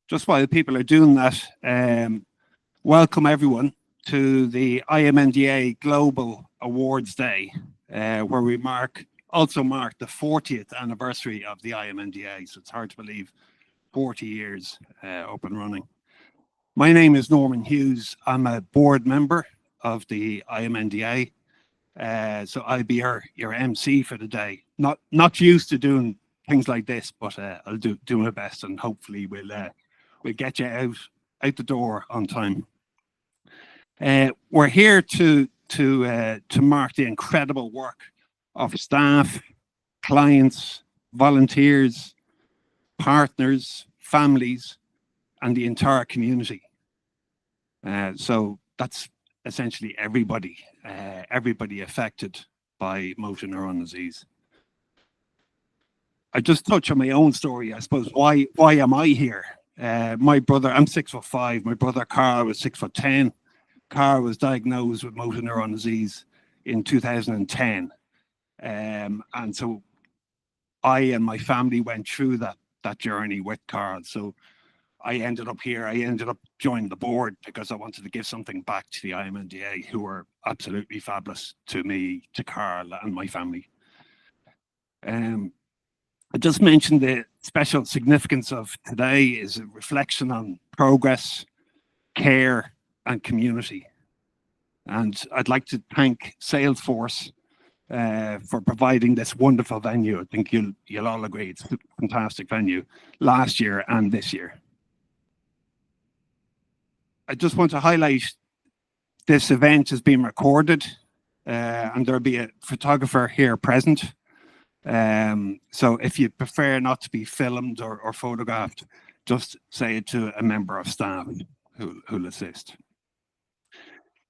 just while people are doing that, welcome everyone to the IMNDA Global Awards Day, where we also mark the 40th anniversary of the IMNDA. So it's hard to believe 40 years up and running. My name is Norman Hughes. I'm a board member of the IMNDA. So I'll be your MC for the day. Not used to doing things like this, but I'll do my best, and hopefully we'll get you out the door on time. We're here to mark the incredible work of staff, clients, volunteers, partners, families, and the entire community. So that's essentially everybody affected by motor neuron disease. I just touch on my own story, I suppose. Why am I here? My brother, I'm 6'5". My brother Carl was 6'10". Carl was diagnosed with motor neuron disease in 2010. And so I and my family went through that journey with Carl. So I ended up here. I ended up joining the board because I wanted to give something back to the IMNDA, who were absolutely fabulous to me, to Carl and my family. I just mentioned the special significance of today is a reflection on progress, care, and community. And I'd like to thank Salesforce for providing this wonderful venue. I think you'll all agree it's a fantastic venue last year and this year. I just want to highlight this event is being recorded, and there'll be a photographer here present. So if you prefer not to be filmed or photographed, just say it to a member of staff who'll assist.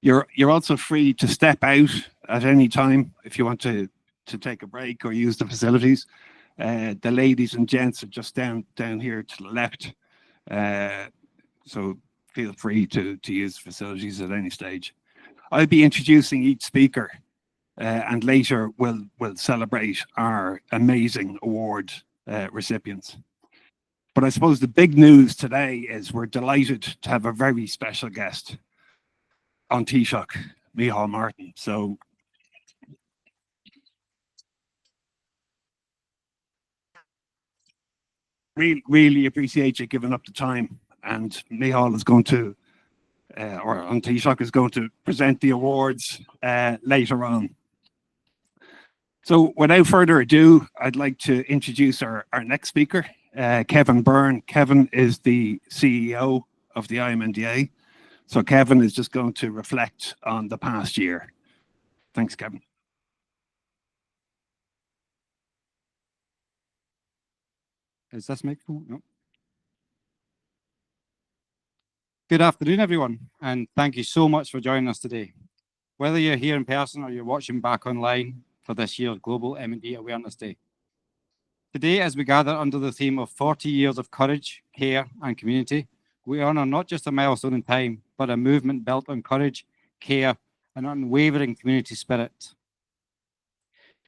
You're also free to step out at any time if you want to take a break or use the facilities. The ladies and gents are just down here to the left. So feel free to use facilities at any stage. I'll be introducing each speaker, and later we'll celebrate our amazing award recipients. But I suppose the big news today is we're delighted to have a very special guest, An Taoiseach, Michèal Martin. So really appreciate you giving up the time. And Michèal is going to, or An Taoiseach is going to present the awards later on. So without further ado, I'd like to introduce our next speaker, Kevin Byrne. Kevin is the CEO of the IMNDA. So Kevin is just going to reflect on the past year. Thanks, Kevin. Is this microphone? No. Good afternoon, everyone, and thank you so much for joining us today. Whether you're here in person or you're watching back online for this year's Global MND Awareness Day. Today, as we gather under the theme of 40 years of courage, care, and community, we honour not just a milestone in time, but a movement built on courage, care, and unwavering community spirit.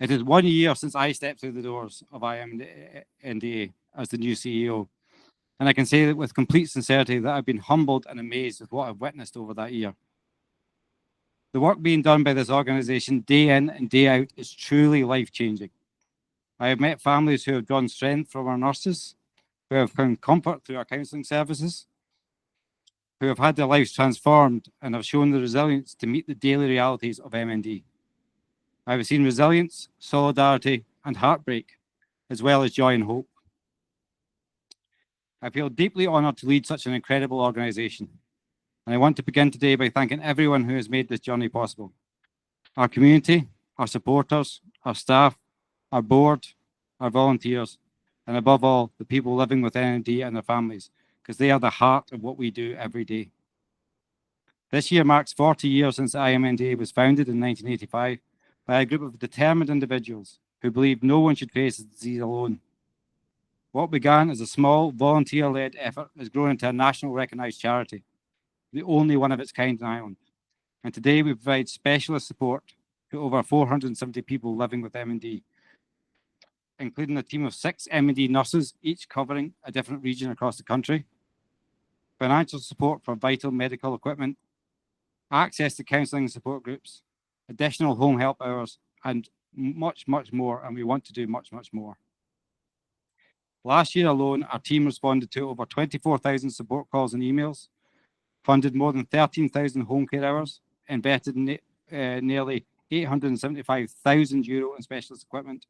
It is 1 year since I stepped through the doors of IMNDA as the new CEO. And I can say that with complete sincerity that I've been humbled and amazed with what I've witnessed over that year. The work being done by this organisation day in and day out is truly life-changing. I have met families who have drawn strength from our nurses, who have found comfort through our counselling services, who have had their lives transformed and have shown the resilience to meet the daily realities of MND. I have seen resilience, solidarity, and heartbreak, as well as joy and hope. I feel deeply honoured to lead such an incredible organisation, and I want to begin today by thanking everyone who has made this journey possible. Our community, our supporters, our staff, our board, our volunteers, and above all, the people living with MND and their families, because they are the heart of what we do every day. This year marks 40 years since IMNDA was founded in 1985 by a group of determined individuals who believed no one should face the disease alone. What began as a small volunteer-led effort has grown into a national recognised charity, the only one of its kind in Ireland. And today we provide specialist support to over 470 people living with MND, including a team of 6 MND nurses, each covering a different region across the country, financial support for vital medical equipment, access to counselling and support groups, additional home help hours, and much, much more. And we want to do much, much more. Last year alone, our team responded to over 24,000 support calls and emails, funded more than 13,000 home care hours, invested nearly €875,000 in specialist equipment.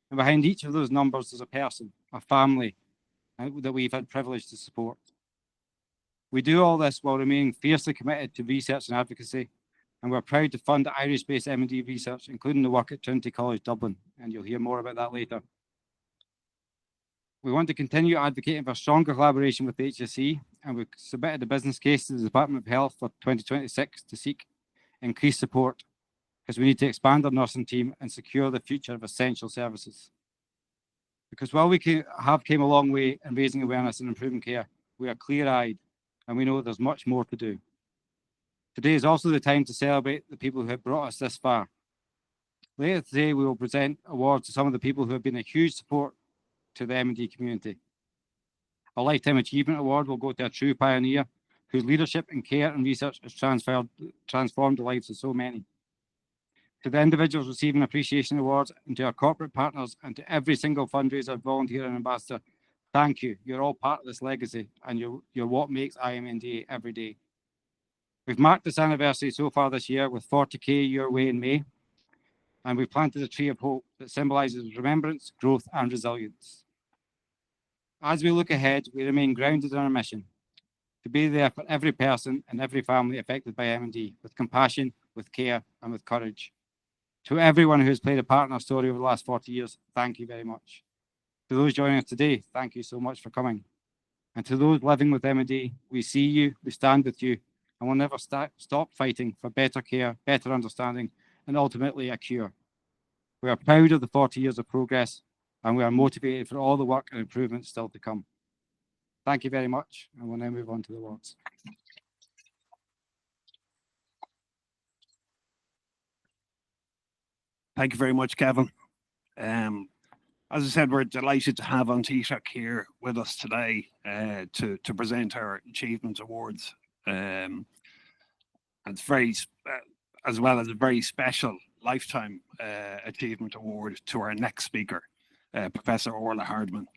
And behind each of those numbers, there's a person, a family that we've had privilege to support. We do all this while remaining fiercely committed to research and advocacy, and we're proud to fund Irish-based MND research, including the work at Trinity College Dublin, and you'll hear more about that later. We want to continue advocating for stronger collaboration with the HSE, and we've submitted a business case to the Department of Health for 2026 to seek increased support, because we need to expand our nursing team and secure the future of essential services. Because while we have came a long way in raising awareness and improving care, we are clear-eyed, and we know there's much more to do. Today is also the time to celebrate the people who have brought us this far. Later today, we will present awards to some of the people who have been a huge support to the MND community. A Lifetime Achievement Award will go to a true pioneer whose leadership in care and research has transformed the lives of so many. To the individuals receiving appreciation awards, and to our corporate partners, and to every single fundraiser, volunteer and ambassador, thank you. You're all part of this legacy, and you're what makes IMNDA every day. We've marked this anniversary so far this year with 40K Your Way in May, and we've planted a tree of hope that symbolises remembrance, growth and resilience. As we look ahead, we remain grounded in our mission to be there for every person and every family affected by MND, with compassion, with care and with courage. To everyone who has played a part in our story over the last 40 years, thank you very much. To those joining us today, thank you so much for coming. And to those living with MND, we see you, we stand with you, and we'll never stop fighting for better care, better understanding, and ultimately a cure. We are proud of the 40 years of progress, and we are motivated for all the work and improvements still to come. Thank you very much, and we'll now move on to the awards. Thank you very much, Kevin. As I said, we're delighted to have An Taoiseach here with us today to present our Achievement Awards. And it's very, as well as a very special Lifetime Achievement Award to our next speaker, Professor Orla Hardiman.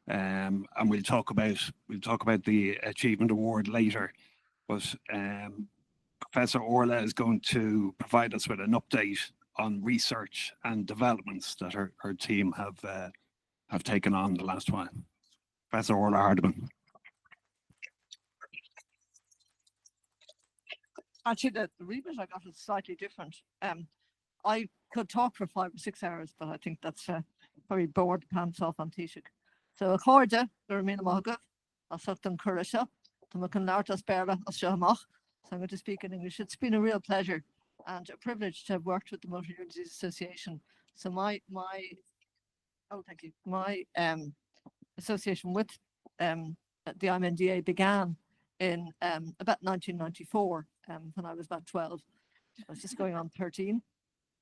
And we'll talk about the Achievement Award later. But Professor Orla is going to provide us with an update on research and developments that her team have taken on the last while. Professor Orla Hardiman. Actually, the remit I got is slightly different. I could talk for 5 or 6 hours, but I think that's probably bored the pants off An Taoiseach. So, Accorda, the Ramina Mohagov, I'll suck them Kurisha, the Macanarta Sperla, Oshamach. So, I'm going to speak in English. It's been a real pleasure and a privilege to have worked with the Motor Neurone Disease Association. So, my association with the IMNDA began in about 1994 when I was about 12. I was just going on 13.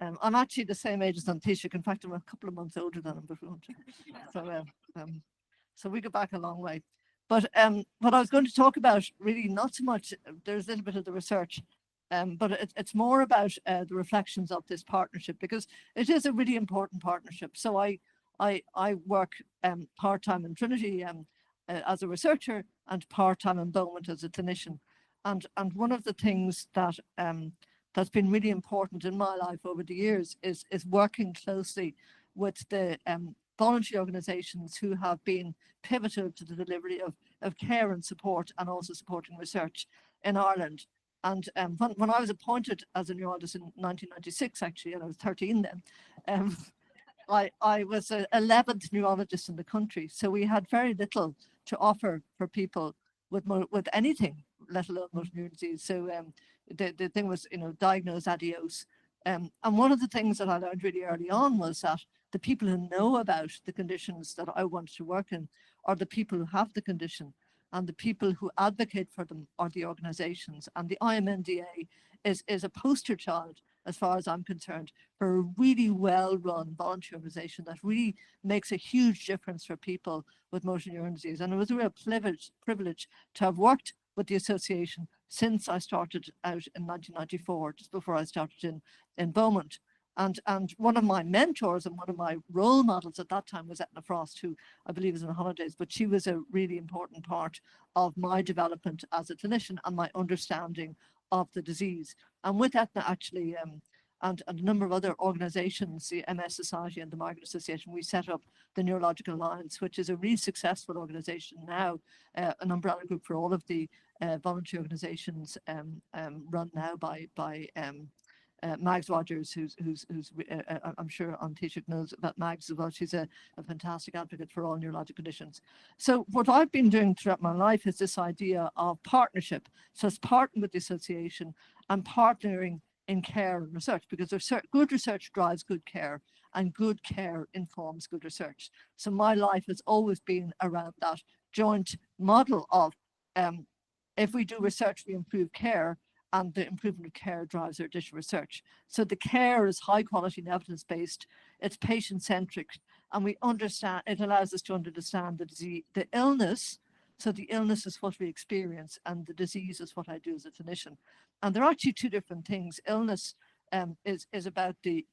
I'm actually the same age as An Taoiseach. In fact, I'm a couple of months older than him. So we go back a long way. But what I was going to talk about, really not so much, there's a little bit of the research, but it's more about the reflections of this partnership, because it is a really important partnership. So I work part-time in Trinity as a researcher and part-time in Beaumont as a clinician. And one of the things that that's been really important in my life over the years is working closely with the voluntary organisations who have been pivotal to the delivery of care and support, and also supporting research in Ireland. And when I was appointed as a neurologist in 1996, actually, and I was 13 then, I was the 11th neurologist in the country. So we had very little to offer for people with anything, let alone motor neurone disease. So the thing was, diagnose, adios. And one of the things that I learned really early on was that the people who know about the conditions that I wanted to work in are the people who have the condition, and the people who advocate for them are the organisations. And the IMNDA is a poster child, as far as I'm concerned, for a really well-run voluntary organisation that really makes a huge difference for people with motor neurone disease. And it was a real privilege to have worked with the association since I started out in 1994, just before I started in Beaumont. And one of my mentors and one of my role models at that time was Etna Frost, who I believe is on holidays, but she was a really important part of my development as a clinician and my understanding of the disease. And with Etna, actually, and a number of other organizations, the MS Society and the Margaret Association, we set up the Neurological Alliance, which is a really successful organization now, an umbrella group for all of the voluntary organizations run now by Mags Rogers, who's I'm sure An Taoiseach knows about Mags as well. She's a fantastic advocate for all neurologic conditions. So what I've been doing throughout my life is this idea of partnership. So it's partnering with the association and partnering in care and research, because good research drives good care and good care informs good research. So my life has always been around that joint model of if we do research, we improve care, and the improvement of care drives our additional research. So the care is high quality and evidence-based, it's patient-centric, and we understand, it allows us to understand the disease, the illness. So the illness is what we experience and the disease is what I do as a clinician. And they're actually two different things. Illness is about the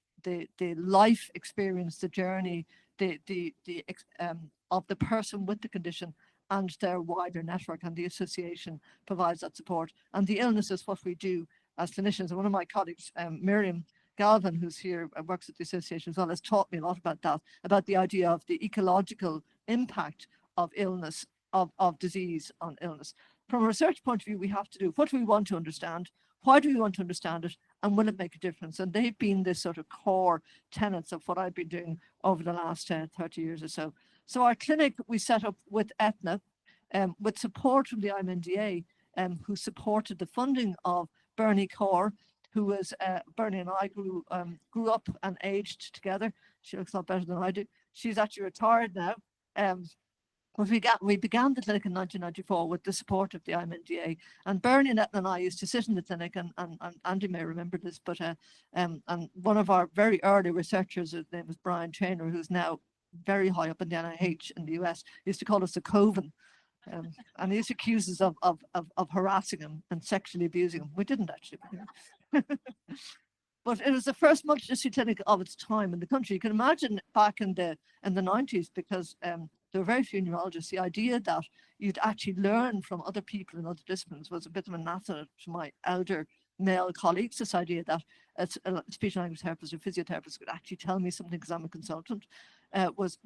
life experience, the journey, of the person with the condition and their wider network, and the association provides that support. And the illness is what we do as clinicians. And one of my colleagues, Miriam Galvin, who's here, works at the association as well, has taught me a lot about that, about the idea of the ecological impact of illness, of disease on illness. From a research point of view, we have to do, what do we want to understand? Why do we want to understand it? And will it make a difference? And they've been this sort of core tenets of what I've been doing over the last 30 years or so. So our clinic, we set up with Etna, with support from the IMNDA, who supported the funding of Bernie Kaur, who was, Bernie and I grew up and aged together. She looks a lot better than I do. She's actually retired now. But we began the clinic in 1994 with the support of the IMNDA, and Bernie and Etna and I used to sit in the clinic, and Andy may remember this, but and one of our very early researchers, his name was Brian Traynor, who's now very high up in the NIH in the US, used to call us the Coven. And he used to accuse us of harassing him and sexually abusing him. We didn't actually. But it was the first multidisciplinary clinic of its time in the country. You can imagine back in the 90s, because there were very few neurologists, the idea that you'd actually learn from other people in other disciplines was a bit of an anathema to my elder male colleagues. This idea that a speech and language therapist or physiotherapist could actually tell me something because I'm a consultant was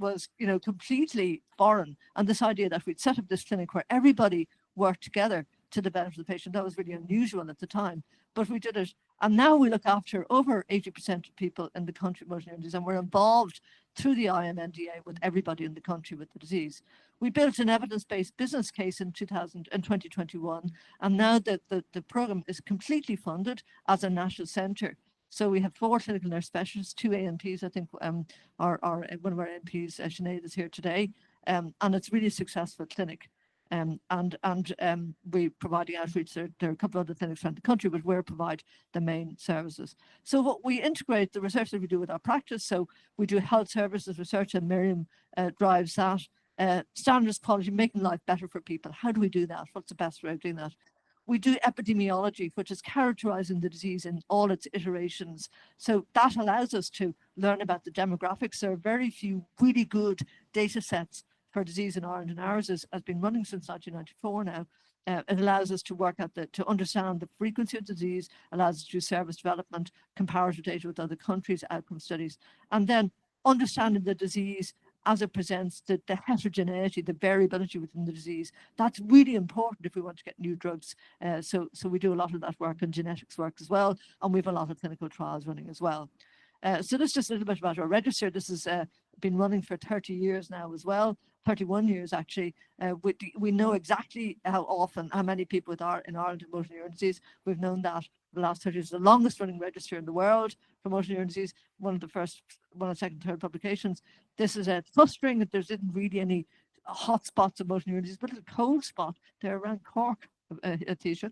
completely foreign. And this idea that we'd set up this clinic where everybody worked together to the benefit of the patient, that was really unusual at the time. But we did it, and now we look after over 80% of people in the country with motor neurone disease, and we're involved through the IMNDA with everybody in the country with the disease. We built an evidence-based business case in 2021, and now the program is completely funded as a national centre. So we have 4 clinical nurse specialists, 2 ANPs. I think one of our ANPs, Sinead, is here today, and it's really a successful clinic. We're providing outreach. There are a couple of other clinics around the country, but we provide the main services. So what we integrate the research that we do with our practice. So we do health services research, and Miriam drives that. Standards quality, making life better for people. How do we do that? What's the best way of doing that? We do epidemiology, which is characterizing the disease in all its iterations. So that allows us to learn about the demographics. There are very few really good data sets for disease in Ireland, and ours has been running since 1994 now. It allows us to work at to understand the frequency of disease, allows us to do service development, comparative data with other countries, outcome studies, and then understanding the disease as it presents, the heterogeneity, the variability within the disease. That's really important if we want to get new drugs. So we do a lot of that work, and genetics work as well, and we have a lot of clinical trials running as well. So this is just a little bit about our register. This has been running for 30 years now as well, 31 years actually. We know exactly how many people in Ireland have motor neurone disease. We've known that for the last 30 years. The longest running register in the world for motor neurone disease, one of the second, third publications. This is frustrating that there isn't really any hot spots of motor neurone disease, but it's a cold spot there around Cork, Taoiseach.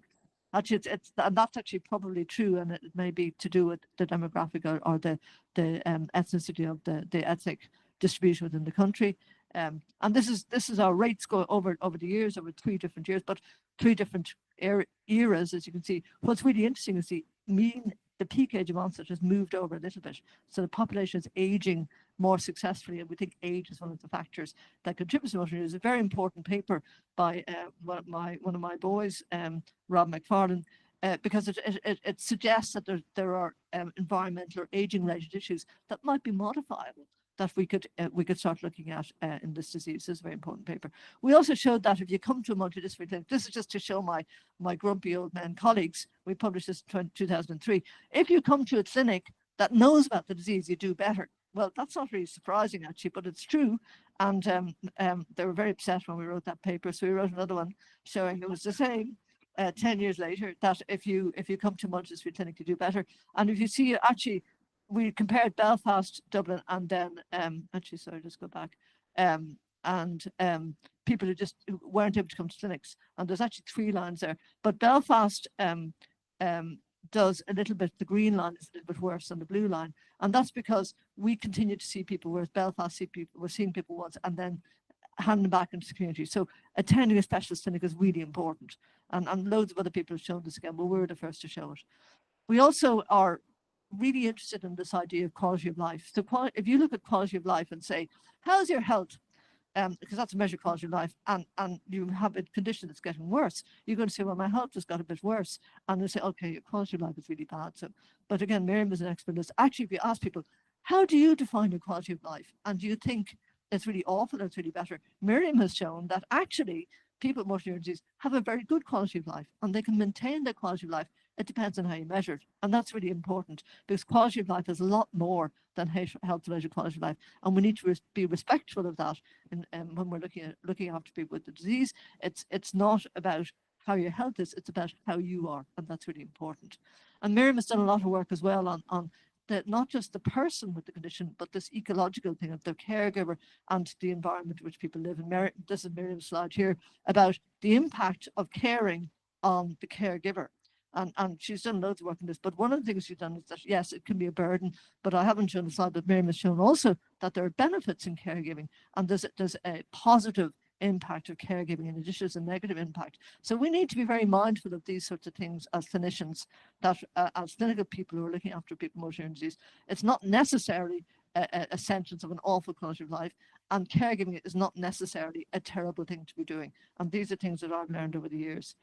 Actually, and that's actually probably true, and it may be to do with the demographic or the ethnicity of the ethnic distribution within the country. And this is our rates go over the years, over 3 different years, but 3 different eras, as you can see. What's really interesting is the peak age of onset has moved over a little bit. So the population is aging more successfully, and we think age is one of the factors that contributes to motor neurone disease. A very important paper by one of my boys, Rob McFarlane, because it suggests that there are environmental or aging-related issues that might be modifiable, that we could start looking at in this disease. This is a very important paper. We also showed that if you come to a multidisciplinary clinic, this is just to show my grumpy old men colleagues, we published this in 2003, if you come to a clinic that knows about the disease, you do better. Well, that's not really surprising actually, but it's true. And they were very upset when we wrote that paper, so we wrote another one showing it was the same 10 years later, that if you come to a multidisciplinary clinic, you do better. And if you see, actually, we compared Belfast, Dublin, and then actually, sorry, just go back, and people who just weren't able to come to clinics. And there's actually 3 lines there, but Belfast does a little bit. The green line is a little bit worse than the blue line, and that's because we continue to see people, whereas Belfast we're seeing people once and then hand them back into the community. So attending a specialist clinic is really important, and loads of other people have shown this again, but we're the first to show it. We also are really interested in this idea of quality of life. So if you look at quality of life and say, how's your health? Because that's a measure of quality of life, and you have a condition that's getting worse, you're going to say, well, my health has got a bit worse, and they say, okay, your quality of life is really bad. So, but again, Miriam is an expert in this. Actually, if you ask people, how do you define your quality of life, and do you think it's really awful or it's really better? Miriam has shown that actually people with motor neurone disease have a very good quality of life, and they can maintain their quality of life. It depends on how you measure it, and that's really important, because quality of life is a lot more than health-related quality of life, and we need to be respectful of that. When we're looking after people with the disease, it's not about how your health is; it's about how you are, and that's really important. And Miriam has done a lot of work as well on not just the person with the condition, but this ecological thing of the caregiver and the environment in which people live. And this is Miriam's slide here about the impact of caring on the caregiver. And she's done loads of work on this, but one of the things she's done is that, yes, it can be a burden, but I haven't shown the slide, but Miriam has shown also that there are benefits in caregiving, and there's a positive impact of caregiving in addition to a negative impact. So we need to be very mindful of these sorts of things as clinicians, that as clinical people who are looking after people with motor neurone disease, it's not necessarily a sentence of an awful quality of life, and caregiving is not necessarily a terrible thing to be doing. And these are things that I've learned over the years.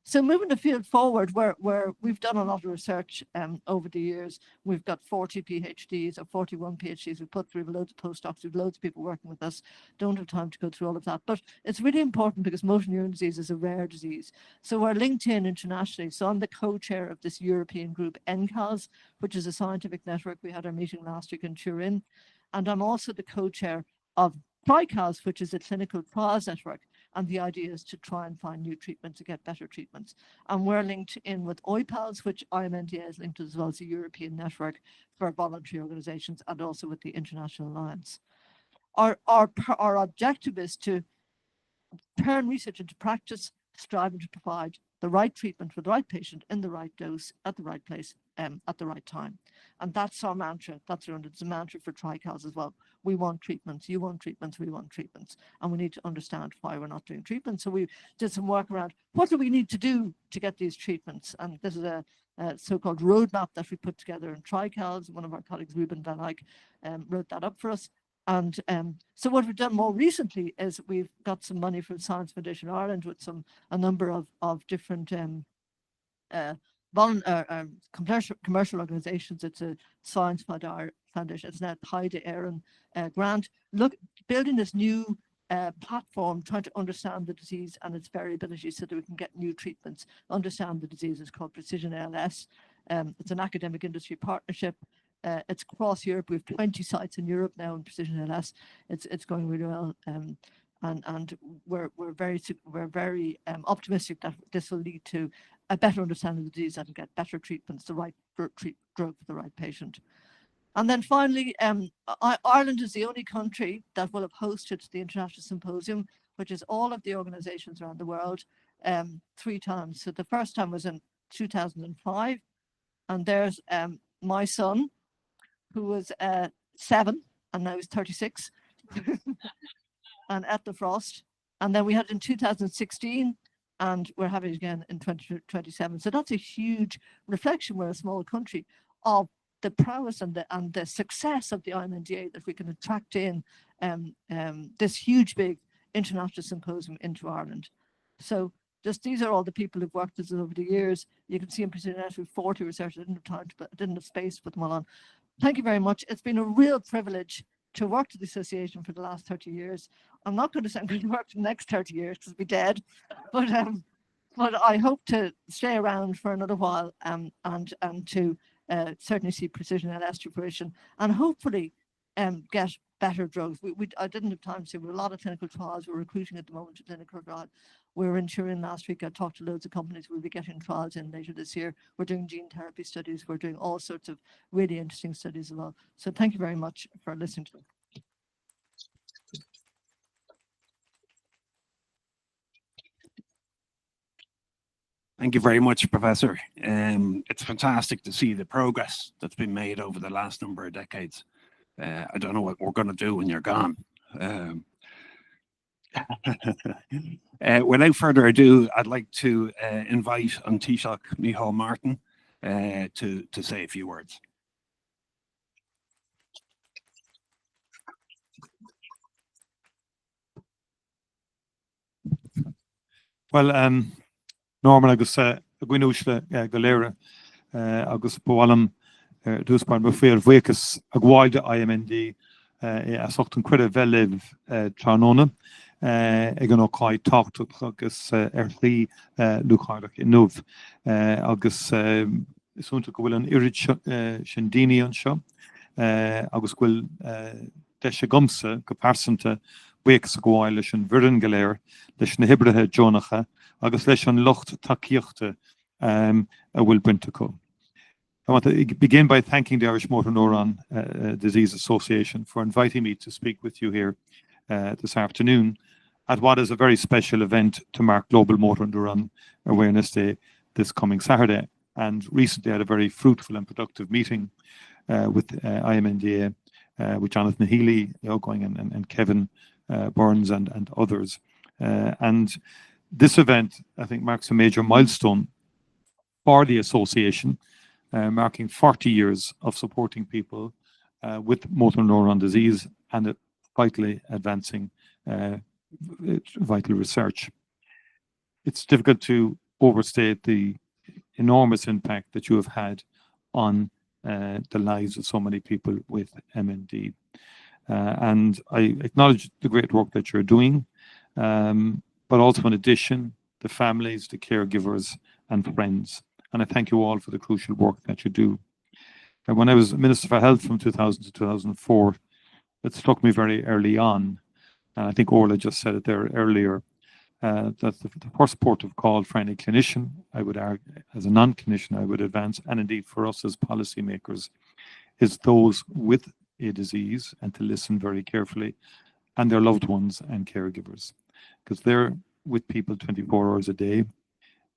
So moving the field forward, where we've done a lot of research over the years. We've got 40 PhDs or 41 PhDs. We've put through loads of postdocs. We've loads of people working with us. Don't have time to go through all of that, but it's really important because motor neurone disease is a rare disease. So we're linked in internationally. So I'm the co-chair of this European group, NCAS, which is a scientific network. We had our meeting last week in Turin, and I'm also the co-chair of TriCAS, which is a clinical trials network. And the idea is to try and find new treatments to get better treatments. And we're linked in with OIPALS, which IMNDA is linked to, as well as a European network for voluntary organizations, and also with the International Alliance. Our objective is to turn research into practice, striving to provide the right treatment for the right patient in the right dose at the right place at the right time. And that's our mantra. It's a mantra for TriCAS as well. We want treatments, you want treatments, we want treatments. And we need to understand why we're not doing treatments. So we did some work around what do we need to do to get these treatments. And this is a so-called roadmap that we put together in TriCAS. One of our colleagues, Ruben Van Eyck, wrote that up for us. And so what we've done more recently is we've got some money from Science Foundation Ireland with a number of different commercial organizations. It's a Science Foundation. It's now Haida Éireann grant. Building this new platform, trying to understand the disease and its variability so that we can get new treatments. Understand the disease is called Precision ALS. It's an academic industry partnership. It's across Europe. We have 20 sites in Europe now in Precision ALS. It's going really well, and we're very optimistic that this will lead to a better understanding of the disease and get better treatments, the right drug for the right patient. And then finally, Ireland is the only country that will have hosted the International Symposium, which is all of the organizations around the world, 3 times. So the first time was in 2005, and there's my son, who was 7 and now he's 36. and at the Frost. And then we had it in 2016, and we're having it again in 2027. So that's a huge reflection. We're a small country, of the prowess and the success of the IMNDA, that we can attract in this huge, big international symposium into Ireland. So just these are all the people who've worked with us over the years. You can see in Precision with 40 researchers. I didn't have time to, but didn't have space to put them all on. Thank you very much. It's been a real privilege to work with the association for the last 30 years. I'm not going to say I'm going to work for the next 30 years because I'll be dead, but I hope to stay around for another while and to certainly see Precision LS to fruition, and hopefully get better drugs. I didn't have time to say we have a lot of clinical trials. We're recruiting at the moment to clinical trial. We were in Turin last week. I talked to loads of companies. We'll be getting trials in later this year. We're doing gene therapy studies. We're doing all sorts of really interesting studies as well. So thank you very much for listening to me. Thank you very much, Professor. It's fantastic to see the progress that's been made over the last number of decades. I don't know what we're going to do when you're gone. Without further ado, I'd like to invite An Taoiseach Michèal Martin to say a few words. Well, Norman agus gwynúsle galera agus bwalum dwsban bwfeir fwecus agwaida IMND asochtyn creda felif tranona ag yn o'i talkt agus erthli lwchardach inov agus sŵnt ag wyl yn irid syndini yn sio agus gwyl desha gomsa gyparsanta fwecus agwaida leis yn fyryn galera leis yn hybryhe jonacha agus leis an locht takeíochta a bhfuil brinte có. I want to begin by thanking the Irish Motor Neurone Disease Association for inviting me to speak with you here this afternoon at what is a very special event to mark Global Motor Neurone Awareness Day this coming Saturday. And recently had a very fruitful and productive meeting with IMNDA, with Jonathan Healy, outgoing, and Kevin Burns and others. And this event, I think, marks a major milestone for the association, marking 40 years of supporting people with motor neuron disease and vitally advancing vital research. It's difficult to overstate the enormous impact that you have had on the lives of so many people with MND. And I acknowledge the great work that you're doing. But also in addition, the families, the caregivers and friends. And I thank you all for the crucial work that you do. And when I was Minister for Health from 2000 to 2004, it struck me very early on, and I think Orla just said it there earlier, that the first port of call for any clinician, I would argue, as a non-clinician, I would advance, and indeed for us as policymakers, is those with a disease, and to listen very carefully, and their loved ones and caregivers. Because they're with people 24 hours a day.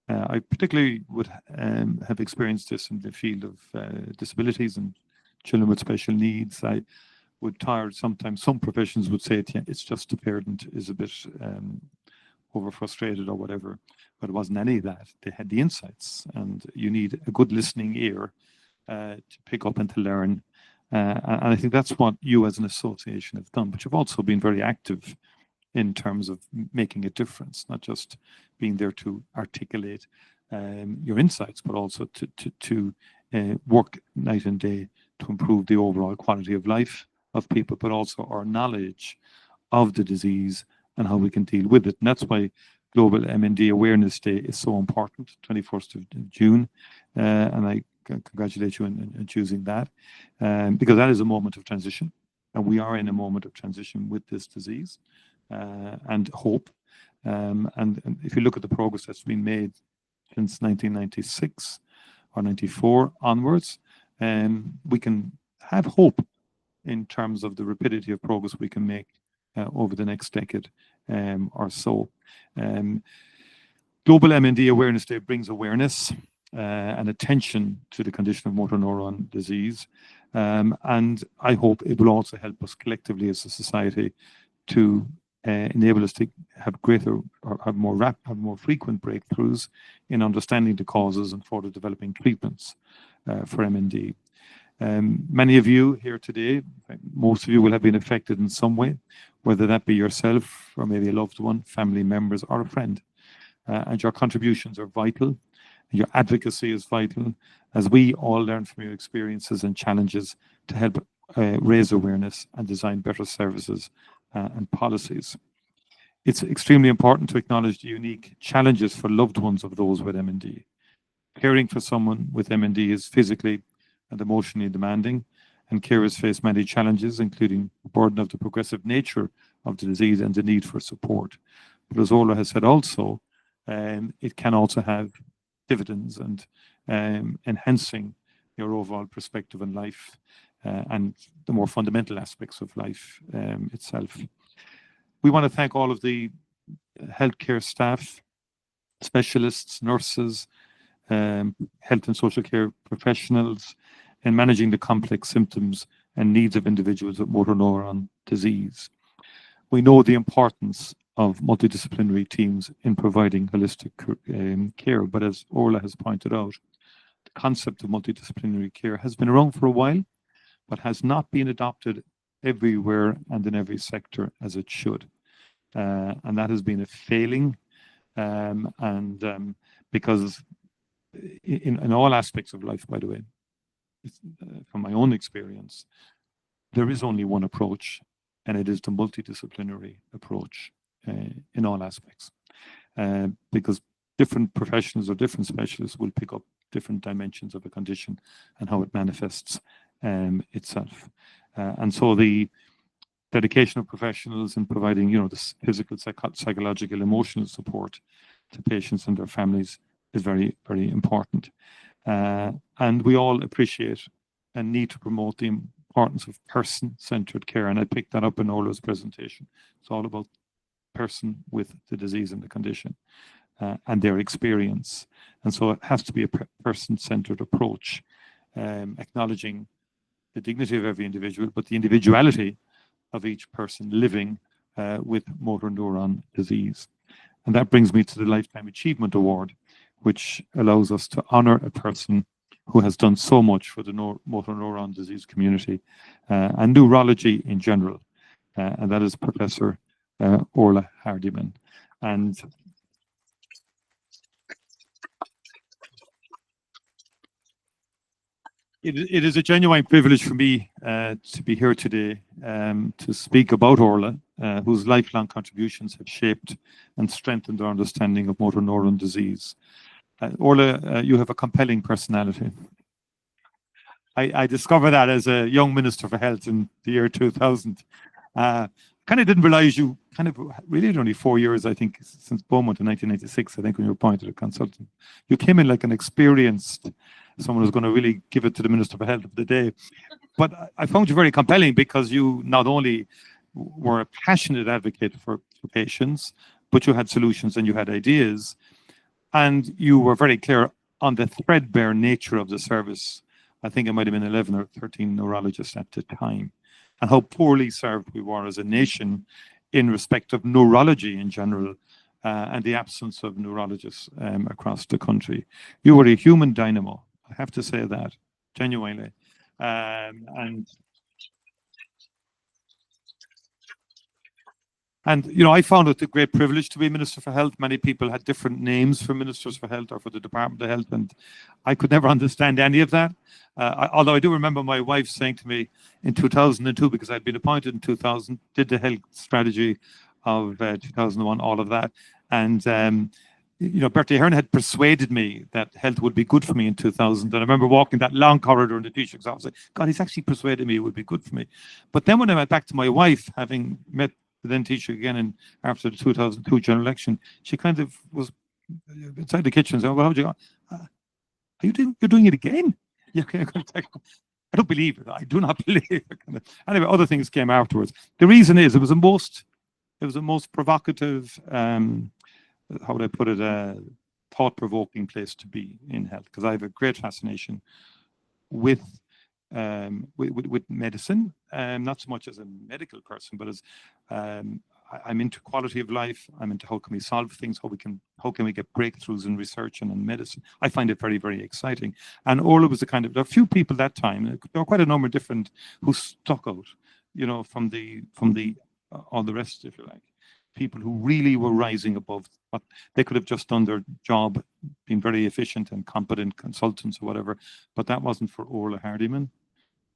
I particularly would have experienced this in the field of disabilities and children with special needs. I would tire sometimes. Some professions would say it's just the parent is a bit over frustrated or whatever, but it wasn't any of that. They had the insights, and you need a good listening ear to pick up and to learn. And I think that's what you as an association have done, but you've also been very active in terms of making a difference, not just being there to articulate your insights, but also to work night and day to improve the overall quality of life of people, but also our knowledge of the disease and how we can deal with it. And that's why Global MND Awareness Day is so important, 21st of June. And I congratulate you in choosing that, because that is a moment of transition. And we are in a moment of transition with this disease. And hope. And if you look at the progress that's been made since 1996 or 94 onwards, we can have hope in terms of the rapidity of progress we can make over the next decade or so. Global MND Awareness Day brings awareness and attention to the condition of motor neuron disease. And I hope it will also help us collectively as a society to enable us to have greater or have more frequent breakthroughs in understanding the causes and further developing treatments for MND. Many of you here today, most of you will have been affected in some way, whether that be yourself or maybe a loved one, family members, or a friend. And your contributions are vital. Your advocacy is vital, as we all learn from your experiences and challenges to help raise awareness and design better services and policies. It's extremely important to acknowledge the unique challenges for loved ones of those with MND. Caring for someone with MND is physically and emotionally demanding, and carers face many challenges, including the burden of the progressive nature of the disease and the need for support. But as Orla has said also, it can also have dividends and enhancing your overall perspective on life and the more fundamental aspects of life itself. We want to thank all of the healthcare staff, specialists, nurses, health and social care professionals in managing the complex symptoms and needs of individuals with motor neuron disease. We know the importance of multidisciplinary teams in providing holistic care, but as Orla has pointed out, the concept of multidisciplinary care has been around for a while, but has not been adopted everywhere and in every sector as it should. And that has been a failing, because in all aspects of life, by the way, from my own experience, there is only one approach, and it is the multidisciplinary approach in all aspects. Because different professionals or different specialists will pick up different dimensions of a condition and how it manifests itself. And so the dedication of professionals in providing, the physical, psychological, emotional support to patients and their families is very, very important. And we all appreciate and need to promote the importance of person-centered care. And I picked that up in Orla's presentation. It's all about person with the disease and the condition and their experience. And so it has to be a person-centered approach, acknowledging the dignity of every individual, but the individuality of each person living with motor neuron disease. And that brings me to the Lifetime Achievement Award, which allows us to honor a person who has done so much for the motor neuron disease community and neurology in general. And that is Professor Orla Hardiman. And it is a genuine privilege for me to be here today to speak about Orla, whose lifelong contributions have shaped and strengthened our understanding of motor neuron disease. Orla, you have a compelling personality. I discovered that as a young Minister for Health in the year 2000. Kind of didn't realize you really only 4 years, I think, since Beaumont in 1996, I think, when you were appointed a consultant. You came in like an experienced, someone who's going to really give it to the Minister for Health of the day. But I found you very compelling because you not only were a passionate advocate for patients, but you had solutions and you had ideas. And you were very clear on the threadbare nature of the service. I think it might have been 11 or 13 neurologists at the time, and how poorly served we were as a nation in respect of neurology in general, and the absence of neurologists across the country. You were a human dynamo, I have to say that, genuinely. And, I found it a great privilege to be Minister for Health. Many people had different names for Ministers for Health or for the Department of Health, and I could never understand any of that. Although I do remember my wife saying to me in 2002, because I'd been appointed in 2000, did the health strategy of 2001, all of that. And, Bertie Ahern had persuaded me that health would be good for me in 2000. And I remember walking that long corridor in the Taoiseach's office, like, God, he's actually persuaded me it would be good for me. But then when I went back to my wife, having met the then Taoiseach again after the 2002 general election, she kind of was inside the kitchen and said, well, how'd you go? You're doing it again? Yeah, I don't believe it. I do not believe it. Anyway, other things came afterwards. The reason is it was a most provocative, how would I put it, thought-provoking place to be in health, because I have a great fascination with medicine, not so much as a medical person, but as I'm into quality of life. I'm into how can we solve things, how can we get breakthroughs in research and in medicine. I find it very, very exciting. And Orla was there are a few people that time, there were quite a number of different who stuck out, you know, from all the rest, if you like. People who really were rising above what they could have just done their job, been very efficient and competent consultants or whatever, but that wasn't for Orla Hardiman.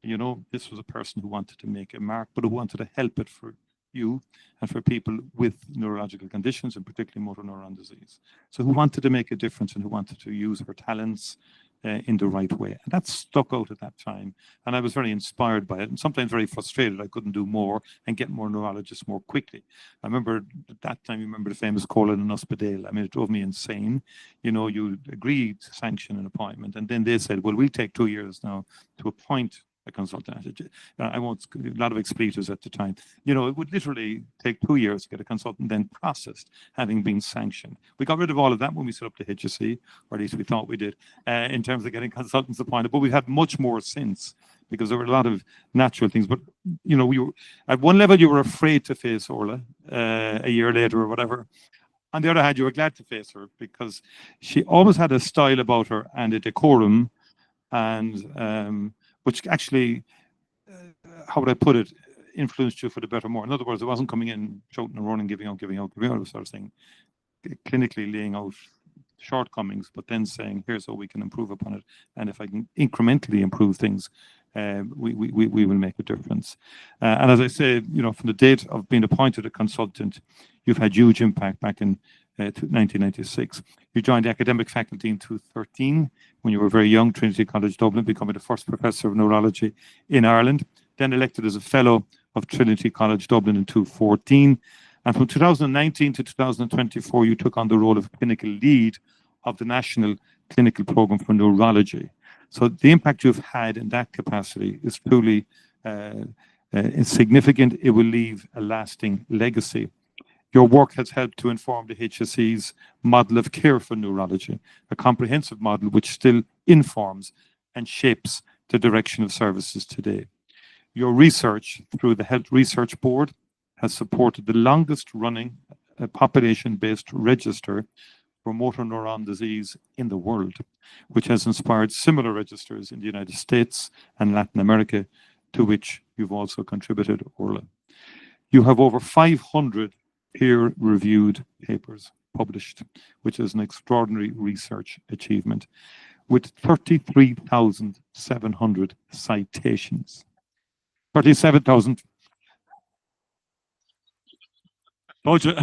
You know, this was a person who wanted to make a mark, but who wanted to help it for you and for people with neurological conditions, and particularly motor neuron disease. So who wanted to make a difference and who wanted to use her talents in the right way. And that stuck out at that time. And I was very inspired by it and sometimes very frustrated I couldn't do more and get more neurologists more quickly. I remember at that time, you remember the famous Colin and Hospital. I mean, it drove me insane. You know, you agreed to sanction an appointment and then they said, well, we'll take 2 years now to appoint a consultant. I won't, a lot of expletives at the time. You know, it would literally take 2 years to get a consultant then processed, having been sanctioned. We got rid of all of that when we set up the HSE, or at least we thought we did, in terms of getting consultants appointed. But we've had much more since, because there were a lot of natural things. But, you know, we were, at one level, you were afraid to face Orla a year later or whatever. On the other hand, you were glad to face her because she always had a style about her and a decorum, and which actually, how would I put it, influenced you for the better more. In other words, it wasn't coming in, shouting and running, giving out, sort of thing, clinically laying out shortcomings, but then saying, here's how we can improve upon it. And if I can incrementally improve things, we will make a difference. And as I say, you know, from the date of being appointed a consultant, you've had huge impact back in 1996. You joined the academic faculty in 2013 when you were very young, Trinity College Dublin, becoming the first professor of neurology in Ireland, then elected as a fellow of Trinity College Dublin in 2014. And from 2019 to 2024, you took on the role of clinical lead of the National Clinical Programme for Neurology. So the impact you've had in that capacity is truly insignificant. It will leave a lasting legacy. Your work has helped to inform the HSE's model of care for neurology, a comprehensive model which still informs and shapes the direction of services today. Your research through the Health Research Board has supported the longest running population-based register for motor neuron disease in the world, which has inspired similar registers in the United States and Latin America, to which you've also contributed, Orla. You have over 500 peer-reviewed papers published, which is an extraordinary research achievement, with 33,700 citations. 37,000. Told you.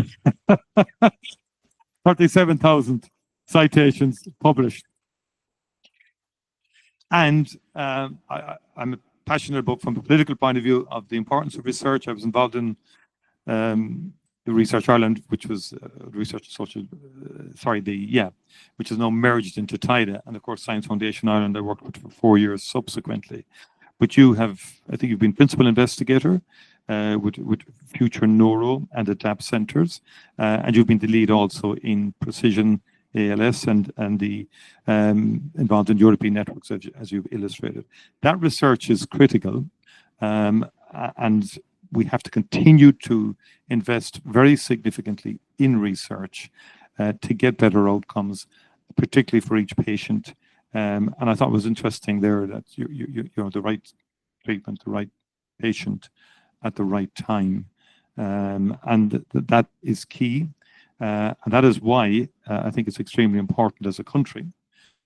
37,000 citations published. And I'm passionate about, from a political point of view, of the importance of research. I was involved in the Research Ireland, which was Research Social, which is now merged into TIDA, and of course Science Foundation Ireland I worked with for 4 years subsequently. But you have, I think you've been principal investigator with Future Neuro and ADAPT centres, and you've been the lead also in Precision ALS and the involved in European networks, as you've illustrated. That research is critical, and we have to continue to invest very significantly in research to get better outcomes, particularly for each patient. And I thought it was interesting there that you know, the right treatment, the right patient at the right time, and that is key. And that is why I think it's extremely important as a country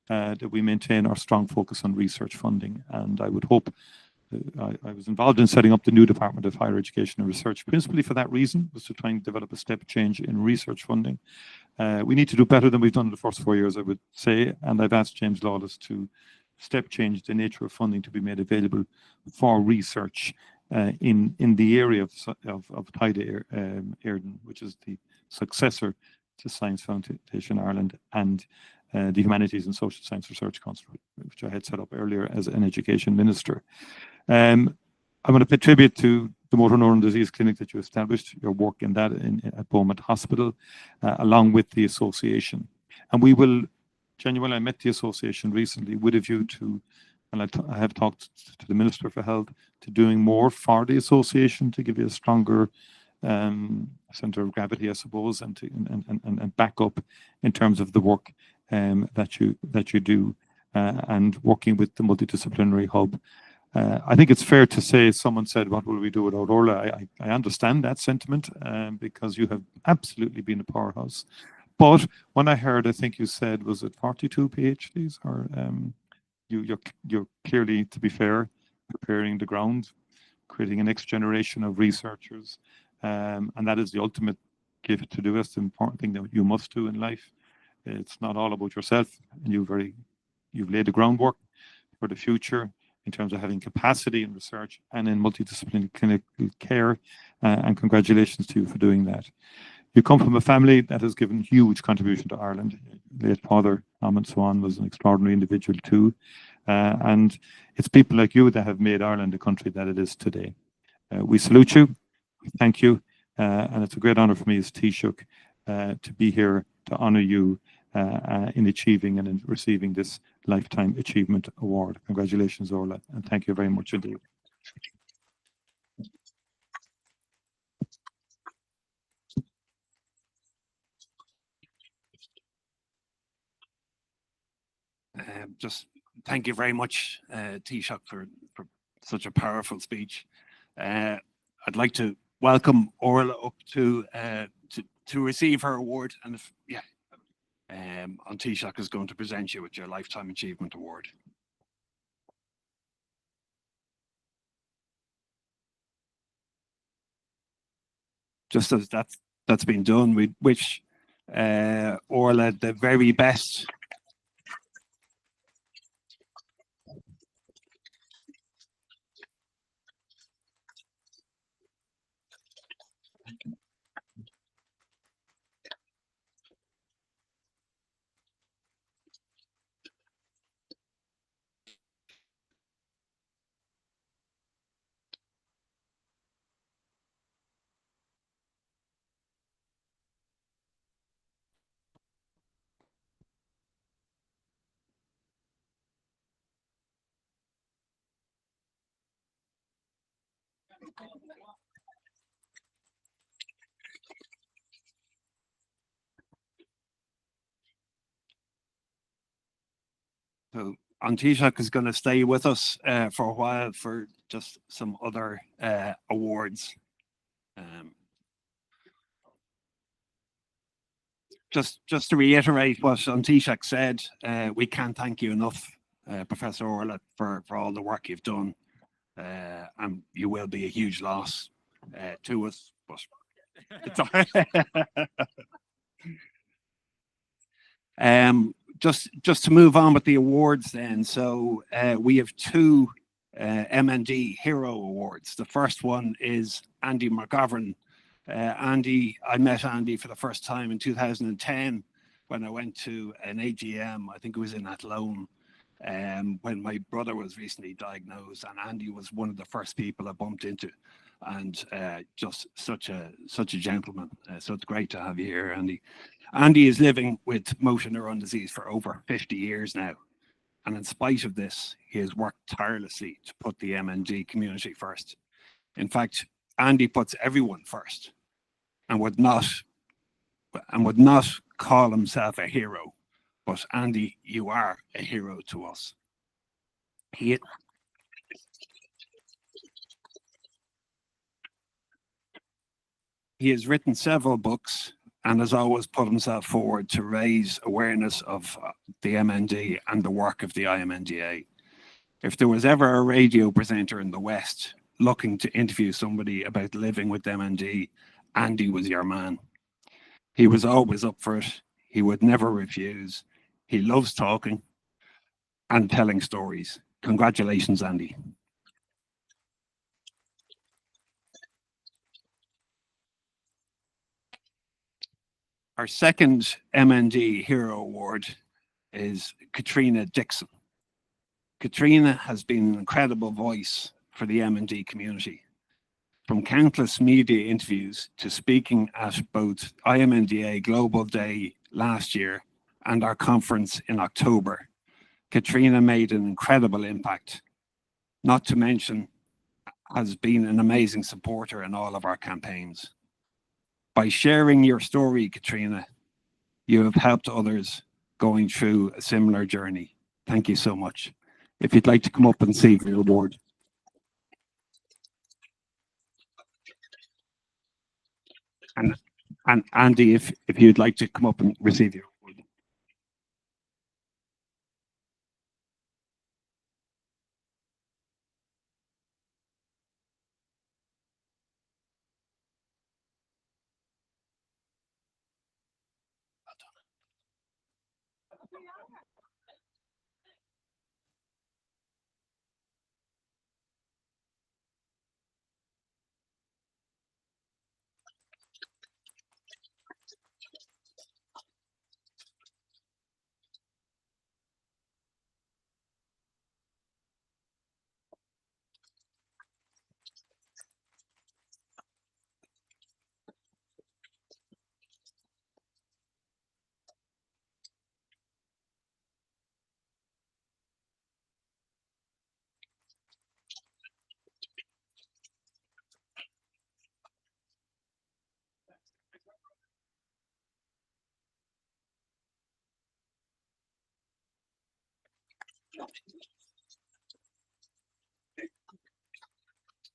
that we maintain our strong focus on research funding. And I would hope, I was involved in setting up the new Department of Higher Education and Research, principally for that reason, was to try and develop a step change in research funding. We need to do better than we've done in the first 4 years, I would say, and I've asked James Lawless to step change the nature of funding to be made available for research in the area of TIDA Éirden, which is the successor to Science Foundation Ireland and the Humanities and Social Science Research Council, which I had set up earlier as an education minister. I'm going to pay tribute to the Motor Neurone Disease Clinic that you established, your work in that at Beaumont Hospital, along with the association. And we will, genuinely, I met the association recently with a view to, and I have talked to the Minister for Health, to doing more for the association to give you a stronger center of gravity, I suppose, and back up in terms of the work that you do, and working with the multidisciplinary hub. I think it's fair to say, someone said, what will we do without Orla? I understand that sentiment, because you have absolutely been a powerhouse. But when I heard, I think you said, was it 42 PhDs? Or you're clearly, to be fair, preparing the ground, creating a next generation of researchers. And that is the ultimate gift to do. That's the important thing that you must do in life. It's not all about yourself. And you've laid the groundwork for the future in terms of having capacity in research and in multidisciplinary clinical care. And congratulations to you for doing that. You come from a family that has given huge contribution to Ireland. Late father, Ahmed Swan, was an extraordinary individual too. And it's people like you that have made Ireland the country that it is today. We salute you, we thank you, and it's a great honour for me as Taoiseach to be here to honour you in achieving and in receiving this Lifetime Achievement Award. Congratulations, Orla, and thank you very much indeed. Just thank you very much, Taoiseach, for such a powerful speech. I'd like to welcome Orla up to receive her award, and An Taoiseach is going to present you with your Lifetime Achievement Award. Just as that's been done, we wish Orla the very best. So An Taoiseach is going to stay with us for a while for just some other awards. Just to reiterate what An Taoiseach said, we can't thank you enough, Professor Orla, for all the work you've done. And you will be a huge loss to us. But it's all right. Just to move on with the awards then. So we have two MND Hero Awards. The first one is Andy McGovern. I met Andy for the first time in 2010 when I went to an AGM, I think it was in Athlone, when my brother was recently diagnosed, and Andy was one of the first people I bumped into, and just such a gentleman. So it's great to have you here, Andy. Andy is living with Motor Neurone Disease for over 50 years now. And in spite of this, he has worked tirelessly to put the MND community first. In fact, Andy puts everyone first and would not call himself a hero. But Andy, you are a hero to us. He has written several books and has always put himself forward to raise awareness of the MND and the work of the IMNDA. If there was ever a radio presenter in the West looking to interview somebody about living with MND, Andy was your man. He was always up for it. He would never refuse. He loves talking and telling stories. Congratulations, Andy. Our second MND Hero Award is Katrina Dixon. Katrina has been an incredible voice for the MND community. From countless media interviews to speaking at both IMNDA Global Day last year and our conference in October, Katrina made an incredible impact, not to mention has been an amazing supporter in all of our campaigns. By sharing your story, Katrina, you have helped others going through a similar journey. Thank you so much. If you'd like to come up and receive your award. And Andy, if you'd like to come up and receive your award.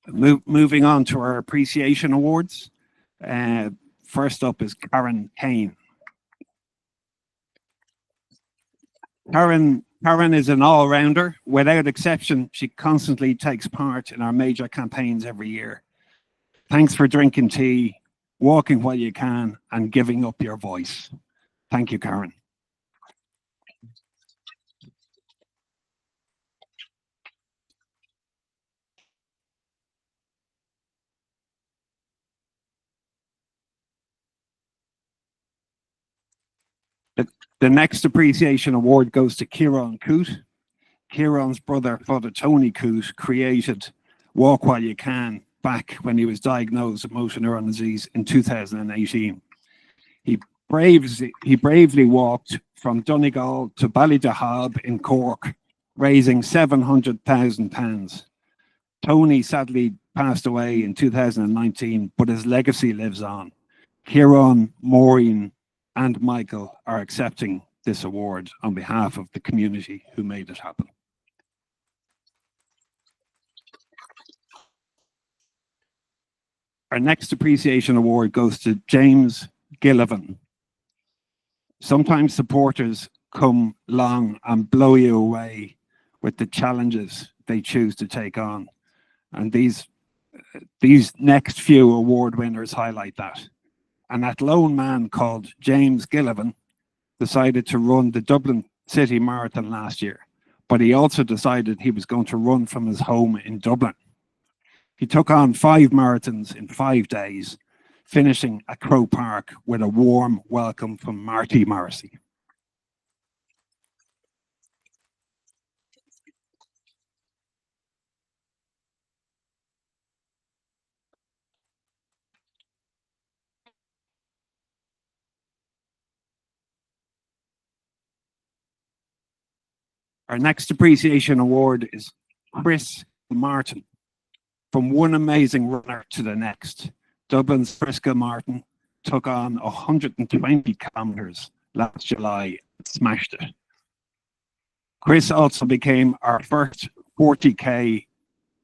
Moving on to our appreciation awards. First up is Karen Kane. Karen is an all-rounder. Without exception, she constantly takes part in our major campaigns every year. Thanks for drinking tea, walking while you can, and giving up your voice. Thank you, Karen. The next appreciation award goes to Kieran Coote. Kieran's brother, Father Tony Coote, created Walk While You Can back when he was diagnosed with motor neurone disease in 2018. He bravely walked from Donegal to Ballydahab in Cork, raising £700,000. Tony sadly passed away in 2019, but his legacy lives on. Kieran, Maureen, and Michael are accepting this award on behalf of the community who made it happen. Our next appreciation award goes to James Gillivan. Sometimes supporters come along and blow you away with the challenges they choose to take on. And these next few award winners highlight that. And that lone man called James Gillivan decided to run the Dublin City Marathon last year, but he also decided he was going to run from his home in Dublin. He took on 5 marathons in 5 days, finishing at Croke Park with a warm welcome from Marty Morrissey. Our next appreciation award is Chris Martin. From one amazing runner to the next, Dublin's Chris Martin took on 120 kilometers last July and smashed it. Chris also became our first 40K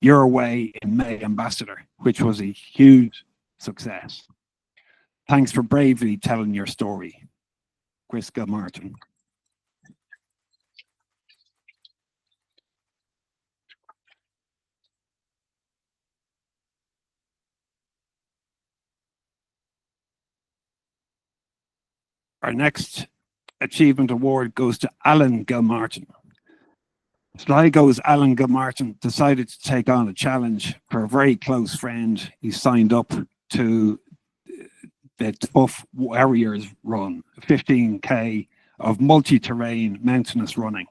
Your Way in May ambassador, which was a huge success. Thanks for bravely telling your story, Chris Martin. Our next achievement award goes to Alan Gilmartin. Sligo's Alan Gilmartin decided to take on a challenge for a very close friend. He signed up to the Tough Warriors run, 15K of multi-terrain mountainous running.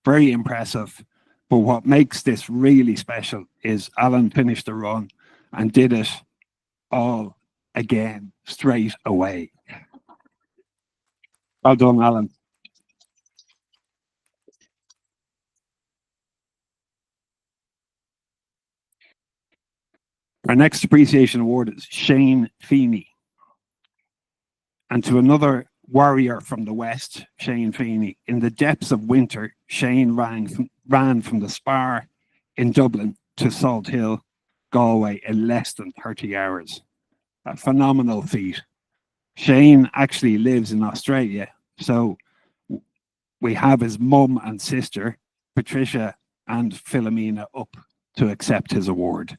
Very impressive. But what makes this really special is Alan finished the run and did it all again straight away. Well done, Alan. Our next appreciation award is Shane Feeney. And to another warrior from the West, Shane Feeney, in the depths of winter, Shane ran from the Spar in Dublin to Salt Hill, Galway in less than 30 hours. A phenomenal feat. Shane actually lives in Australia, so we have his mum and sister, Patricia and Philomena, up to accept his award.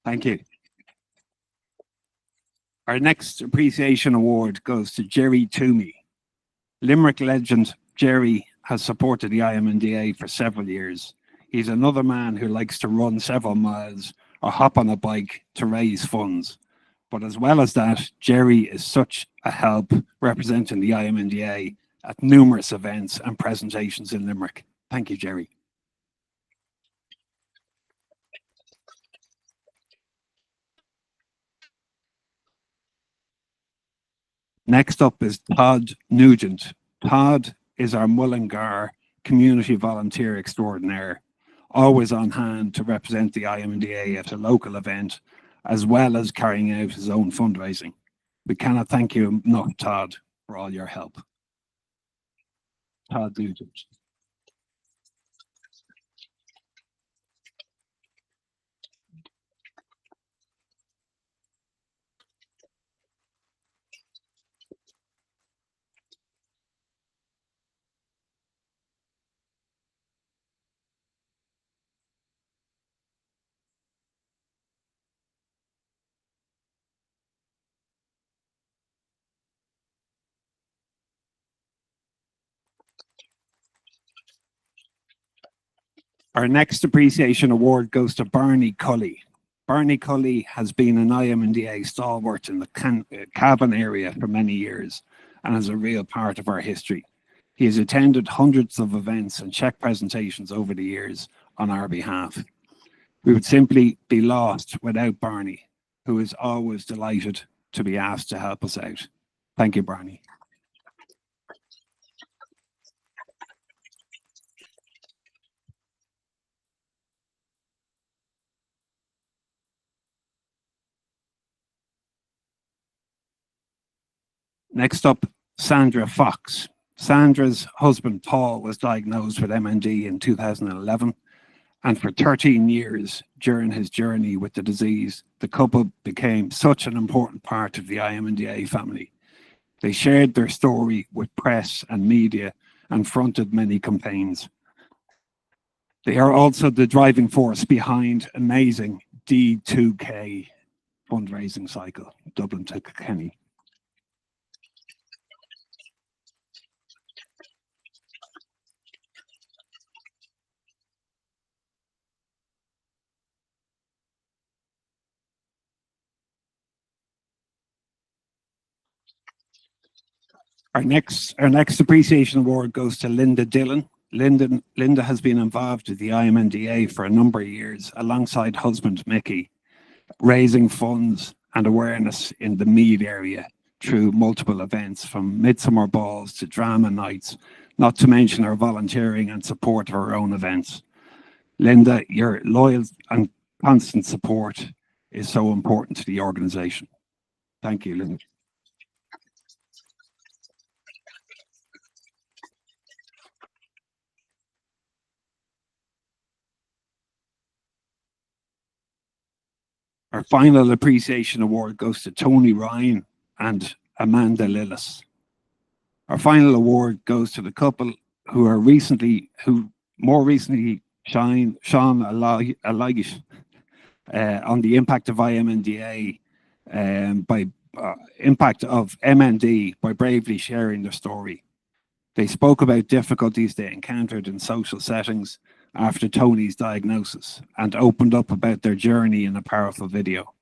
Thank you. Our next appreciation award goes to Jerry Toomey. Limerick legend Jerry has supported the IMNDA for several years. He's another man who likes to run several miles or hop on a bike to raise funds. But as well as that, Jerry is such a help representing the IMNDA at numerous events and presentations in Limerick. Thank you, Jerry. Next up is Todd Nugent. Todd is our Mullingar community volunteer extraordinaire, always on hand to represent the IMNDA at a local event, as well as carrying out his own fundraising. We cannot thank you enough, Todd, for all your help. Todd Nugent. Our next appreciation award goes to Barney Cully. Barney Cully has been an IMNDA stalwart in the Cavan area for many years and is a real part of our history. He has attended hundreds of events and check presentations over the years on our behalf. We would simply be lost without Barney, who is always delighted to be asked to help us out. Thank you, Barney. Next up, Sandra Fox. Sandra's husband, Paul, was diagnosed with MND in 2011. And for 13 years during his journey with the disease, the couple became such an important part of the IMNDA family. They shared their story with press and media and fronted many campaigns. They are also the driving force behind amazing D2K fundraising cycle, Dublin to Kilkenny. Our next appreciation award goes to Linda Dillon. Linda has been involved with the IMNDA for a number of years alongside husband Mickey, raising funds and awareness in the Meath area through multiple events from midsummer balls to drama nights, not to mention her volunteering and support of her own events. Linda, your loyal and constant support is so important to the organisation. Thank you, Linda. Our final appreciation award goes to Tony Ryan and Amanda Lillis. Our final award goes to the couple who more recently shone a light on the impact of IMNDA by impact of MND by bravely sharing their story. They spoke about difficulties they encountered in social settings after Tony's diagnosis and opened up about their journey in a powerful video.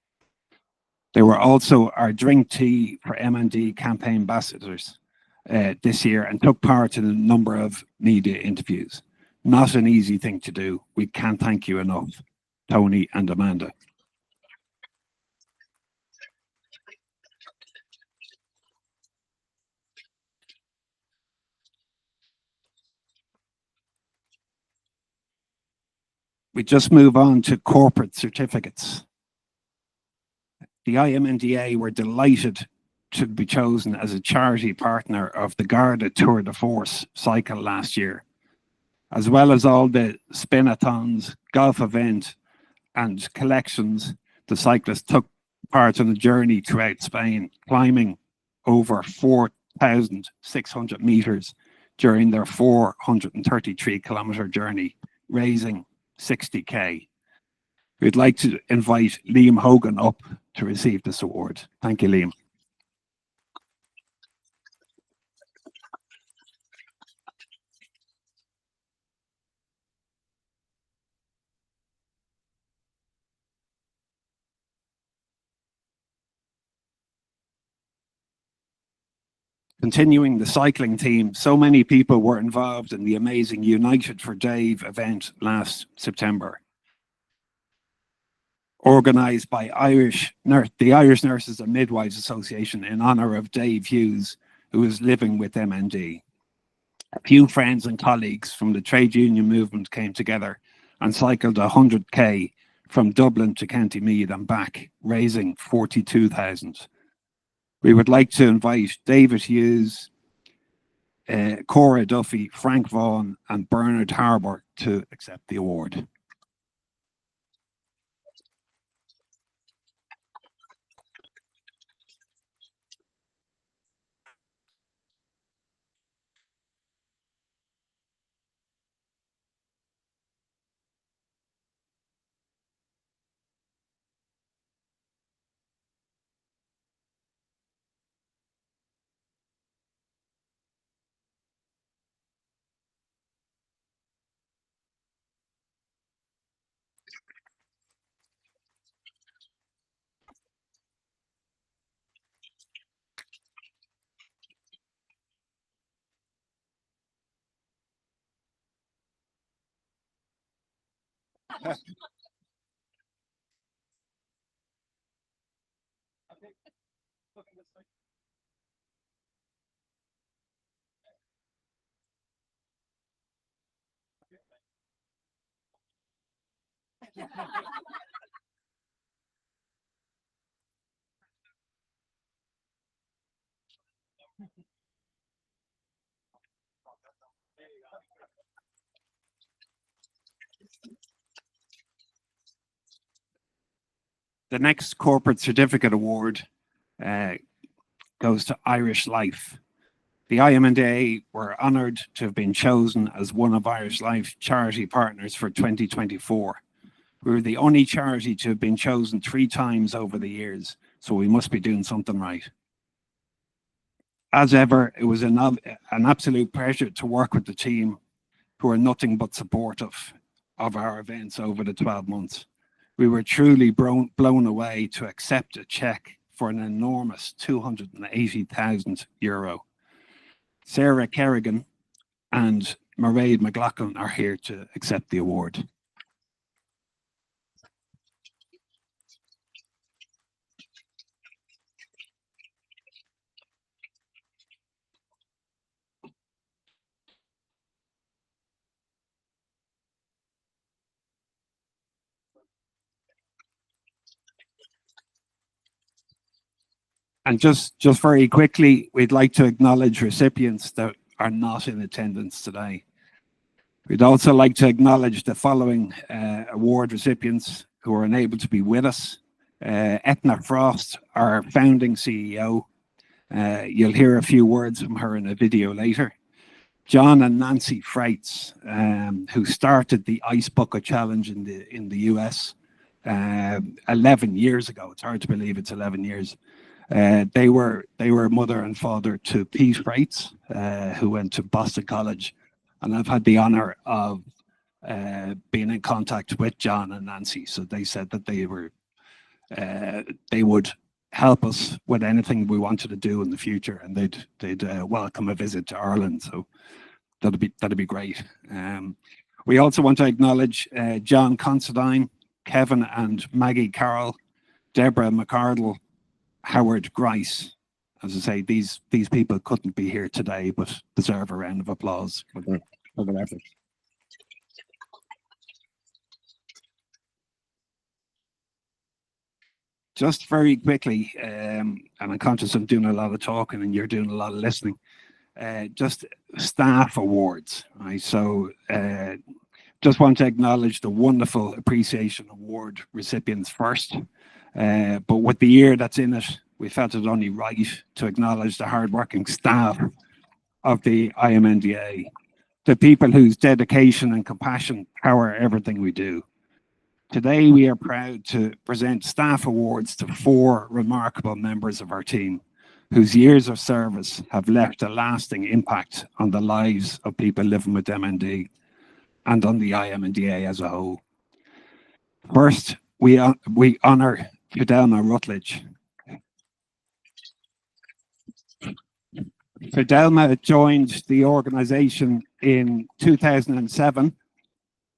They were also our Drink Tea for MND campaign ambassadors this year and took part in a number of media interviews. Not an easy thing to do. We can't thank you enough, Tony and Amanda. We just move on to corporate certificates. The IMNDA were delighted to be chosen as a charity partner of the Garda Tour de Force cycle last year, as well as all the spin-a-thons, golf event and collections. The cyclists took part in a journey throughout Spain, climbing over 4,600 meters during their 433-kilometer journey, raising 60k. We'd like to invite Liam Hogan up to receive this award. Thank you, Liam. Continuing the cycling theme, so many people were involved in the amazing United for Dave event last September, organised by the Irish Nurses and Midwives Association in honour of Dave Hughes, who is living with MND. A few friends and colleagues from the trade union movement came together and cycled 100k from Dublin to County Meath and back, raising 42,000. We would like to invite David Hughes, Cora Duffy, Frank Vaughan and Bernard Harbour to accept the award. The next corporate certificate award goes to Irish Life. The IMNDA were honoured to have been chosen as one of Irish Life's charity partners for 2024. We were the only charity to have been chosen 3 times over the years, so we must be doing something right. As ever, it was an absolute pleasure to work with the team, who are nothing but supportive of our events over the 12 months. We were truly blown away to accept a cheque for an enormous €280,000. Sarah Kerrigan and Mairead McLaughlin are here to accept the award. And just very quickly, we'd like to acknowledge recipients that are not in attendance today. We'd also like to acknowledge the following award recipients who are unable to be with us. Etna Frost, our founding CEO. You'll hear a few words from her in a video later. John and Nancy Freitz, who started the Ice Bucket Challenge in the US 11 years ago. It's hard to believe it's 11 years. They were mother and father to Pete Freitz, who went to Boston College, and I've had the honor of being in contact with John and Nancy. So they said that they would help us with anything we wanted to do in the future, and they'd welcome a visit to Ireland. So that'd be great. We also want to acknowledge John Considine, Kevin and Maggie Carroll, Deborah McCardle, Howard Grice. As I say, these people couldn't be here today, but deserve a round of applause for their effort. Just very quickly, and I'm conscious I'm doing a lot of talking and you're doing a lot of listening, just staff awards, right? So just want to acknowledge the wonderful Appreciation Award recipients first, but with the year that's in it, we felt it only right to acknowledge the hardworking staff of the IMNDA, the people whose dedication and compassion power everything we do. Today, we are proud to present staff awards to 4 remarkable members of our team, whose years of service have left a lasting impact on the lives of people living with MND and on the IMNDA as a whole. First, we honour Fidelma Rutledge. Fidelma joined the organisation in 2007.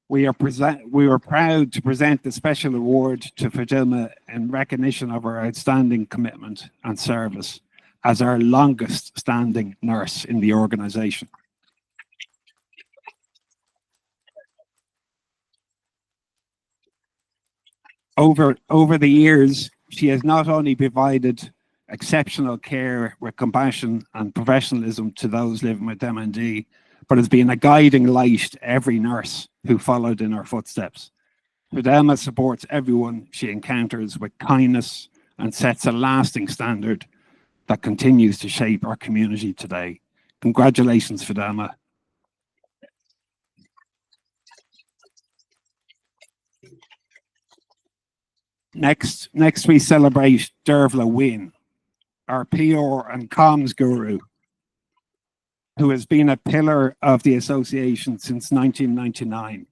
We were proud to present the special award to Fidelma in recognition of her outstanding commitment and service as our longest standing nurse in the organisation. Over the years, she has not only provided exceptional care with compassion and professionalism to those living with MND, but has been a guiding light to every nurse who followed in her footsteps. Fidelma supports everyone she encounters with kindness and sets a lasting standard that continues to shape our community today. Congratulations, Fidelma. Next we celebrate Dervla Wynne, our PR and comms guru, who has been a pillar of the association since 1999.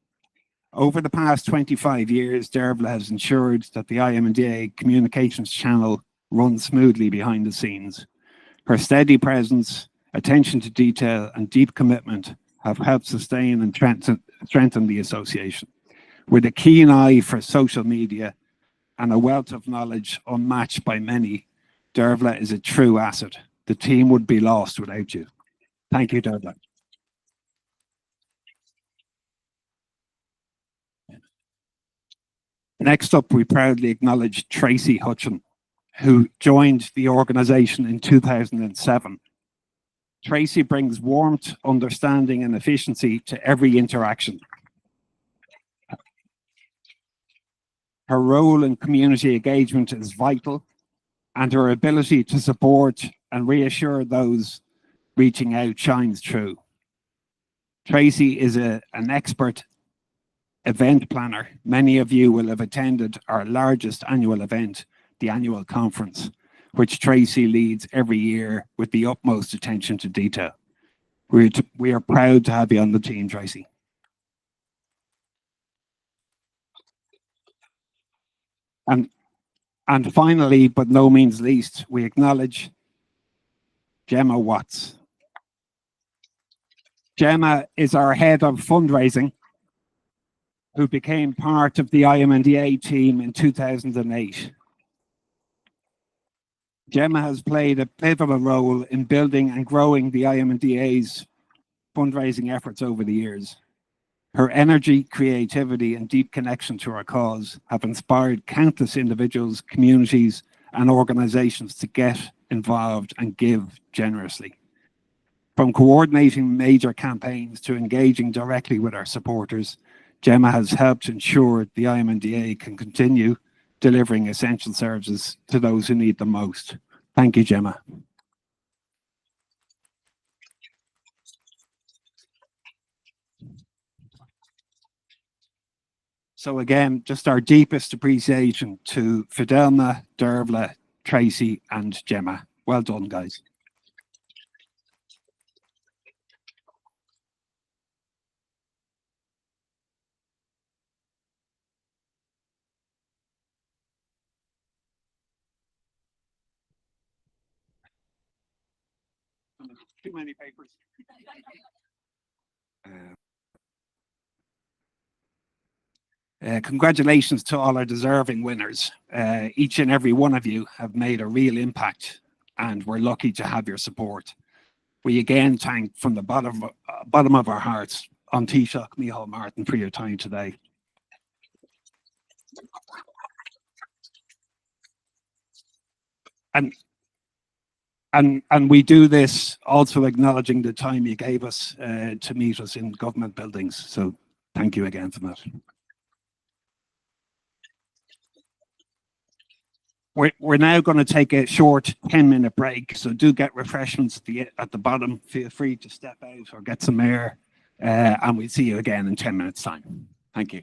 Over the past 25 years, Dervla has ensured that the IMNDA communications channel runs smoothly behind the scenes. Her steady presence, attention to detail, and deep commitment have helped sustain and strengthen the association. With a keen eye for social media and a wealth of knowledge unmatched by many, Dervla is a true asset. The team would be lost without you. Thank you, Dervla. Next up, we proudly acknowledge Tracy Hutchin, who joined the organisation in 2007. Tracy brings warmth, understanding, and efficiency to every interaction. Her role in community engagement is vital, and her ability to support and reassure those reaching out shines through. Tracy is an expert event planner. Many of you will have attended our largest annual event, the annual conference, which Tracy leads every year with the utmost attention to detail. We are proud to have you on the team, Tracy. And finally, but no means least, we acknowledge Gemma Watts. Gemma is our head of fundraising, who became part of the IMNDA team in 2008. Gemma has played a pivotal role in building and growing the IMNDA's fundraising efforts over the years. Her energy, creativity, and deep connection to our cause have inspired countless individuals, communities, and organizations to get involved and give generously. From coordinating major campaigns to engaging directly with our supporters, Gemma has helped ensure the IMNDA can continue delivering essential services to those who need them most. Thank you, Gemma. So again, just our deepest appreciation to Fidelma, Dervla, Tracy and Gemma. Well done, guys. Too many papers. Congratulations to all our deserving winners. Each and every one of you have made a real impact, and we're lucky to have your support. We again thank from the bottom of our hearts An Taoiseach Michèal Martin for your time today. And we do this also acknowledging the time you gave us to meet us in government buildings. So thank you again for that. We're now going to take a short 10-minute break. So do get refreshments at the bottom. Feel free to step out or get some air. And we'll see you again in 10 minutes time. Thank you.